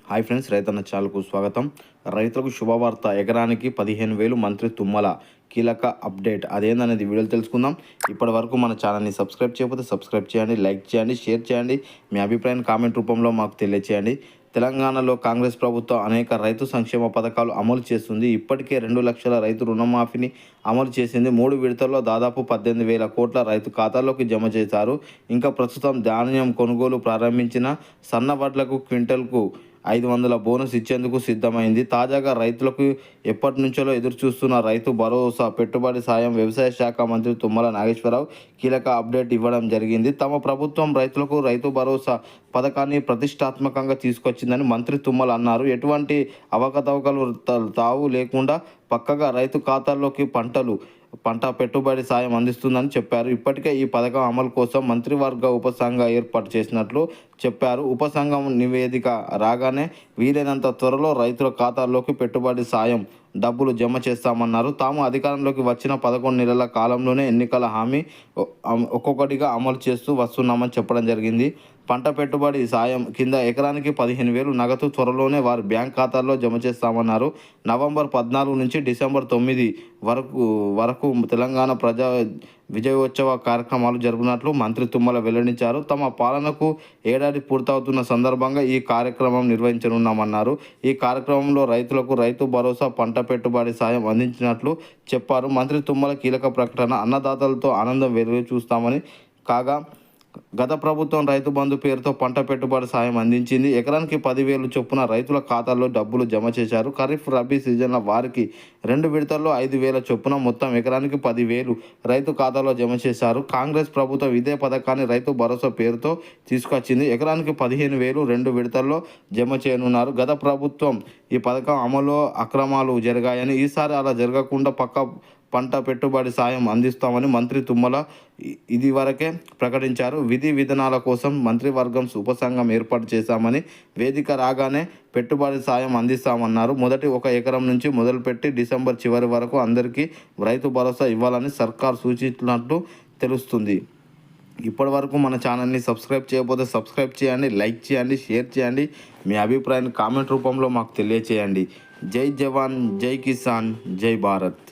Hi friends, రైతన్న ఛానల్కు స్వాగతం. రైతులకు శుభవార్త, ఎకరానికి 15,000 మంత్రి తుమ్మల కీలక అప్డేట్. అదేందనేది వీడియోలు తెలుసుకుందాం. ఇప్పటి వరకు మన ఛానల్ని సబ్స్క్రైబ్ చేయకపోతే సబ్స్క్రైబ్ చేయండి, లైక్ చేయండి, షేర్ చేయండి. మీ అభిప్రాయాన్ని కామెంట్ రూపంలో మాకు తెలియచేయండి. తెలంగాణలో కాంగ్రెస్ ప్రభుత్వం అనేక రైతు సంక్షేమ పథకాలు అమలు చేస్తుంది. ఇప్పటికే 2 లక్షల రైతు రుణమాఫీని అమలు చేసింది. 3 విడతల్లో దాదాపు 18,000 కోట్ల రైతు ఖాతాల్లోకి జమ చేశారు. ఇంకా ప్రస్తుతం ధాన్యం కొనుగోలు ప్రారంభించిన సన్న వడ్లకు క్వింటల్కు 500 బోనస్ ఇచ్చేందుకు సిద్ధమైంది. తాజాగా రైతులకు ఎప్పటి నుంచో ఎదురు చూస్తున్న రైతు భరోసా పెట్టుబడి సాయం వ్యవసాయ శాఖ మంత్రి తుమ్మల నాగేశ్వరరావు కీలక అప్డేట్ ఇవ్వడం జరిగింది. తమ ప్రభుత్వం రైతులకు రైతు భరోసా పథకాన్ని ప్రతిష్టాత్మకంగా తీసుకొచ్చిందని మంత్రి తుమ్మల అన్నారు. ఎటువంటి అవకతవకలు తావు లేకుండా పక్కగా రైతు ఖాతాల్లోకి పంట పెట్టుబడి సాయం అందిస్తుందని చెప్పారు. ఇప్పటికే ఈ పథకం అమలు కోసం మంత్రివర్గ ఉపసంఘం ఏర్పాటు చేసినట్లు చెప్పారు. ఉపసంఘం నివేదిక రాగానే వీలైనంత త్వరలో రైతుల ఖాతాల్లోకి పెట్టుబడి సాయం డబ్బులు జమ చేస్తామన్నారు. తాము అధికారంలోకి వచ్చిన 11 నెలల కాలంలోనే ఎన్నికల హామీ ఒక్కొక్కటిగా అమలు చేస్తూ వస్తున్నామని చెప్పడం జరిగింది. పంట పెట్టుబడి సాయం కింద ఎకరానికి 15,000 నగదు త్వరలోనే వారి బ్యాంక్ ఖాతాల్లో జమ చేస్తామన్నారు. నవంబర్ 14 నుంచి డిసెంబర్ 9 వరకు తెలంగాణ ప్రజా విజయోత్సవ కార్యక్రమాలు జరుపునట్లు మంత్రి తుమ్మల వెల్లడించారు. తమ పాలనకు ఏడాది పూర్తవుతున్న సందర్భంగా ఈ కార్యక్రమం నిర్వహించనున్నామన్నారు. ఈ కార్యక్రమంలో రైతులకు రైతు భరోసా, పంట పెట్టుబడి సాయం అందించినట్లు చెప్పారు. మంత్రి తుమ్మల కీలక ప్రకటన, అన్నదాతలతో ఆనందం వెలుగు చూస్తామని కాగా, గత ప్రభుత్వం రైతు బంధు పేరుతో పంట పెట్టుబడి సాయం అందించింది. ఎకరానికి 10,000 చొప్పున రైతుల ఖాతాల్లో డబ్బులు జమ చేశారు. ఖరీఫ్, రబీ సీజన్ల వారికి 2 విడతల్లో 5,000 చొప్పున మొత్తం ఎకరానికి 10,000 రైతు ఖాతాలో జమ చేశారు. కాంగ్రెస్ ప్రభుత్వం ఇదే పథకాన్ని రైతు భరోసా పేరుతో తీసుకొచ్చింది. ఎకరానికి 15,000 2 విడతల్లో జమ చేయనున్నారు. గత ప్రభుత్వం ఈ పథకం అమలులో అక్రమాలు జరిగాయని, ఈసారి అలా జరగకుండా పంట పెట్టుబడి సాయం అందిస్తామని మంత్రి తుమ్మల ఇదివరకే ప్రకటించారు. విధి విధానాల కోసం మంత్రివర్గం ఉపసంఘం ఏర్పాటు చేశామని, వేదిక రాగానే పెట్టుబడి సాయం అందిస్తామన్నారు. మొదటి 1 ఎకరం నుంచి మొదలుపెట్టి డిసెంబర్ చివరి వరకు అందరికీ రైతు భరోసా ఇవ్వాలని సర్కార్ సూచించినట్లు తెలుస్తుంది. ఇప్పటి వరకు మన ఛానల్ని సబ్స్క్రైబ్ చేయకపోతే సబ్స్క్రైబ్ చేయండి, లైక్ చేయండి, షేర్ చేయండి. మీ అభిప్రాయాన్ని కామెంట్ రూపంలో మాకు తెలియచేయండి. జై జవాన్, జై కిసాన్, జై భారత్.